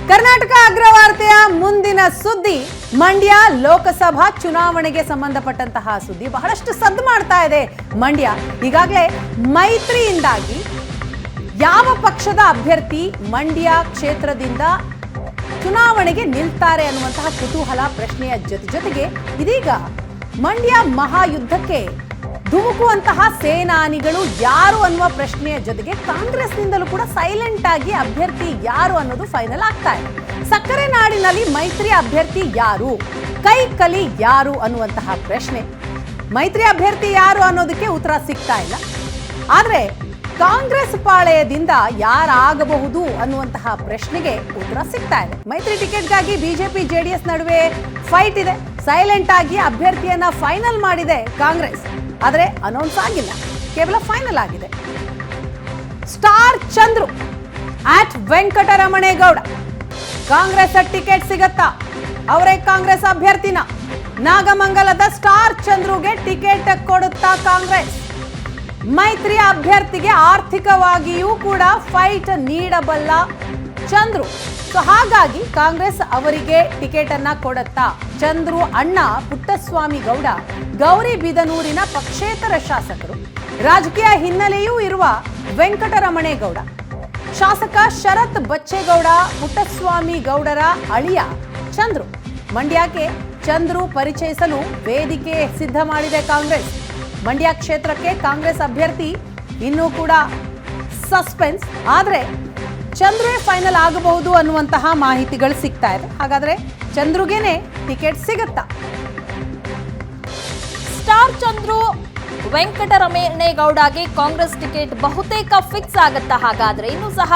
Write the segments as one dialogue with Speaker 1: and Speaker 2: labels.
Speaker 1: ಕರ್ನಾಟಕ ಅಗ್ರವಾರ್ತೆಯ ಮುಂದಿನ ಸುದ್ದಿ ಮಂಡ್ಯ ಲೋಕಸಭಾ ಚುನಾವಣೆಗೆ ಸಂಬಂಧಪಟ್ಟಂತಹ ಸುದ್ದಿ. ಬಹಳಷ್ಟು ಸದ್ದು ಮಾಡ್ತಾ ಇದೆ ಮಂಡ್ಯ. ಈಗಾಗಲೇ ಮೈತ್ರಿಯಿಂದಾಗಿ ಯಾವ ಪಕ್ಷದ ಅಭ್ಯರ್ಥಿ ಮಂಡ್ಯ ಕ್ಷೇತ್ರದಿಂದ ಚುನಾವಣೆಗೆ ನಿಲ್ತಾರೆ ಅನ್ನುವಂತಹ ಕುತೂಹಲ ಪ್ರಶ್ನೆಯ ಜೊತೆಗೆ ಇದೀಗ ಮಂಡ್ಯ ಮಹಾಯುದ್ಧಕ್ಕೆ ಧುಮುಕುವಂತಹ ಸೇನಾನಿಗಳು ಯಾರು ಅನ್ನುವ ಪ್ರಶ್ನೆಯ ಜೊತೆಗೆ ಕಾಂಗ್ರೆಸ್ನಿಂದಲೂ ಕೂಡ ಸೈಲೆಂಟ್ ಆಗಿ ಅಭ್ಯರ್ಥಿ ಯಾರು ಅನ್ನೋದು ಫೈನಲ್ ಆಗ್ತಾ ಇದೆ. ಸಕ್ಕರೆ ನಾಡಿನಲ್ಲಿ ಮೈತ್ರಿ ಅಭ್ಯರ್ಥಿ ಯಾರು, ಕೈ ಕಲಿ ಯಾರು ಅನ್ನುವಂತಹ ಪ್ರಶ್ನೆ. ಮೈತ್ರಿ ಅಭ್ಯರ್ಥಿ ಯಾರು ಅನ್ನೋದಕ್ಕೆ ಉತ್ತರ ಸಿಗ್ತಾ ಇಲ್ಲ. ಆದ್ರೆ ಕಾಂಗ್ರೆಸ್ ಪಾಳೆಯದಿಂದ ಯಾರಾಗಬಹುದು ಅನ್ನುವಂತಹ ಪ್ರಶ್ನೆಗೆ ಉತ್ತರ ಸಿಗ್ತಾ ಇದೆ. ಮೈತ್ರಿ ಟಿಕೆಟ್ಗಾಗಿ ಬಿಜೆಪಿ ಜೆಡಿಎಸ್ ನಡುವೆ ಫೈಟ್ ಇದೆ. ಸೈಲೆಂಟ್ ಆಗಿ ಅಭ್ಯರ್ಥಿಯನ್ನ ಫೈನಲ್ ಮಾಡಿದೆ ಕಾಂಗ್ರೆಸ್. ಆದರೆ ಅನೌನ್ಸ್ ಆಗಿಲ್ಲ, ಕೇವಲ ಫೈನಲ್ ಆಗಿದೆ. ಸ್ಟಾರ್ ಚಂದ್ರು ಆಟ್ ವೆಂಕಟರಮಣೇಗೌಡ ಕಾಂಗ್ರೆಸ್ ಟಿಕೆಟ್ ಸಿಗತ್ತಾ? ಅವರೇ ಕಾಂಗ್ರೆಸ್ ಅಭ್ಯರ್ಥಿನ? ನಾಗಮಂಗಲದ ಸ್ಟಾರ್ ಚಂದ್ರುಗೆ ಟಿಕೆಟ್ ಕೊಡುತ್ತಾ ಕಾಂಗ್ರೆಸ್? ಮೈತ್ರಿ ಅಭ್ಯರ್ಥಿಗೆ ಆರ್ಥಿಕವಾಗಿಯೂ ಕೂಡ ಫೈಟ್ ನೀಡಬಲ್ಲ ಚಂದ್ರು. ಸೊ ಹಾಗಾಗಿ ಕಾಂಗ್ರೆಸ್ ಅವರಿಗೆ ಟಿಕೆಟ್ ಅನ್ನ ಕೊಡುತ್ತಾ? ಚಂದ್ರು ಅಣ್ಣ ಪುಟ್ಟಸ್ವಾಮಿ ಗೌಡ ಗೌರಿಬಿದನೂರಿನ ಪಕ್ಷೇತರ ಶಾಸಕರು. ರಾಜಕೀಯ ಹಿನ್ನೆಲೆಯೂ ಇರುವ ವೆಂಕಟರಮಣೇಗೌಡ, ಶಾಸಕ ಶರತ್ ಬಚ್ಚೇಗೌಡ ಪುಟ್ಟಸ್ವಾಮಿ ಗೌಡರ ಅಳಿಯ ಚಂದ್ರು. ಮಂಡ್ಯಕ್ಕೆ ಚಂದ್ರು ಪರಿಚಯಿಸಲು ವೇದಿಕೆ ಸಿದ್ಧ ಮಾಡಿದೆ ಕಾಂಗ್ರೆಸ್. ಮಂಡ್ಯ ಕ್ಷೇತ್ರಕ್ಕೆ ಕಾಂಗ್ರೆಸ್ ಅಭ್ಯರ್ಥಿ ಇನ್ನೂ ಕೂಡ ಸಸ್ಪೆನ್ಸ್. ಆದರೆ ಚಂದ್ರುವೇ ಫೈನಲ್ ಆಗಬಹುದು ಅನ್ನುವಂತಹ ಮಾಹಿತಿಗಳು ಸಿಗ್ತಾ ಇದೆ. ಹಾಗಾದ್ರೆ ಚಂದ್ರುಗೇನೆ ಟಿಕೆಟ್ ಸಿಗುತ್ತಾ?
Speaker 2: ಸ್ಟಾರ್ ಚಂದ್ರು ವೆಂಕಟರಮಣೇಗೌಡಗೆ ಕಾಂಗ್ರೆಸ್ ಟಿಕೆಟ್ ಬಹುತೇಕ ಫಿಕ್ಸ್ ಆಗುತ್ತಾ? ಹಾಗಾದ್ರೆ ಇನ್ನು ಸಹ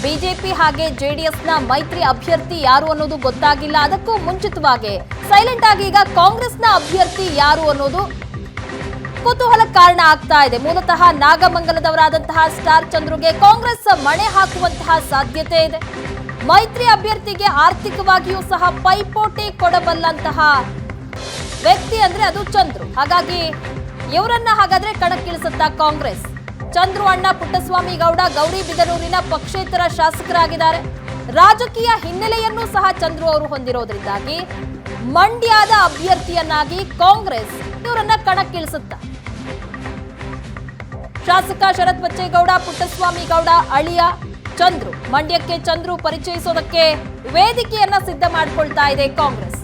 Speaker 2: ಬಿಜೆಪಿ ಹಾಗೆ ಜೆಡಿಎಸ್ನ ಮೈತ್ರಿ ಅಭ್ಯರ್ಥಿ ಯಾರು ಅನ್ನೋದು ಗೊತ್ತಾಗಿಲ್ಲ. ಅದಕ್ಕೂ ಮುಂಚಿತವಾಗಿ ಸೈಲೆಂಟ್ ಆಗಿ ಈಗ ಕಾಂಗ್ರೆಸ್ನ ಅಭ್ಯರ್ಥಿ ಯಾರು ಅನ್ನೋದು ಕುತೂಹಲ ಕಾರಣ ಆಗ್ತಾ ಇದೆ. ಮೂಲತಃ ನಾಗಮಂಗಲದವರಾದಂತಹ ಸ್ಟಾರ್ ಚಂದ್ರುಗೆ ಕಾಂಗ್ರೆಸ್ ಮಣೆ ಹಾಕುವಂತಹ ಸಾಧ್ಯತೆ ಇದೆ. ಮೈತ್ರಿ ಅಭ್ಯರ್ಥಿಗೆ ಆರ್ಥಿಕವಾಗಿಯೂ ಸಹ ಪೈಪೋಟಿ ಕೊಡಬಲ್ಲಂತಹ ವ್ಯಕ್ತಿ ಅಂದ್ರೆ ಅದು ಚಂದ್ರು. ಹಾಗಾಗಿ ಇವರನ್ನ ಹಾಗಾದ್ರೆ ಕಣಕ್ಕಿಳಿಸುತ್ತಾ ಕಾಂಗ್ರೆಸ್? ಚಂದ್ರು ಅಣ್ಣ ಪುಟ್ಟಸ್ವಾಮಿ ಗೌಡ ಗೌರಿಬಿದನೂರಿನ ಪಕ್ಷೇತರ ಶಾಸಕರಾಗಿದ್ದಾರೆ. ರಾಜಕೀಯ ಹಿನ್ನೆಲೆಯನ್ನೂ ಸಹ ಚಂದ್ರು ಅವರು ಹೊಂದಿರೋದ್ರಿಂದಾಗಿ ಮಂಡ್ಯದ ಅಭ್ಯರ್ಥಿಯನ್ನಾಗಿ ಕಾಂಗ್ರೆಸ್ ಇವರನ್ನ ಕಣಕ್ಕಿಳಿಸುತ್ತ. ಶಾಸಕ ಶರತ್ ಬಚ್ಚೇಗೌಡ ಪುಟ್ಟಸ್ವಾಮಿ ಗೌಡ ಅಳಿಯ ಚಂದ್ರು. ಮಂಡ್ಯಕ್ಕೆ ಚಂದ್ರು ಪರಿಚಯಿಸೋದಕ್ಕೆ ವೇದಿಕೆಯನ್ನ ಸಿದ್ಧ ಮಾಡಿಕೊಳ್ತಾ ಇದೆ ಕಾಂಗ್ರೆಸ್.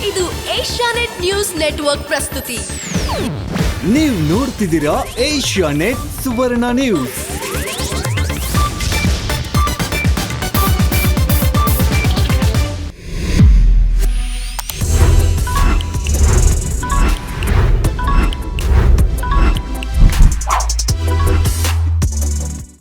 Speaker 3: ಇದು ಏಷ್ಯಾನೆಟ್ ನ್ಯೂಸ್ ನೆಟ್ವರ್ಕ್ ಪ್ರಸ್ತುತಿ.
Speaker 4: ನೀವು ನೋಡ್ತಿದ್ದೀರಾ ಏಷ್ಯಾನೆಟ್ ಸುವರ್ಣ ನ್ಯೂಸ್.